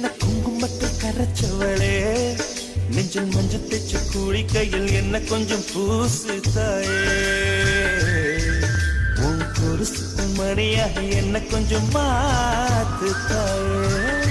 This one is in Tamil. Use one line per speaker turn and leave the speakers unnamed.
என்ன குங்குமத்தை கரைச்சவளே நெஞ்சில் மஞ்சள் தேச்சு குளிக்கையில் என்ன கொஞ்சம் பூசு தாயே உன் குருசு மணியாக என்ன கொஞ்சம் மாத்து தாயே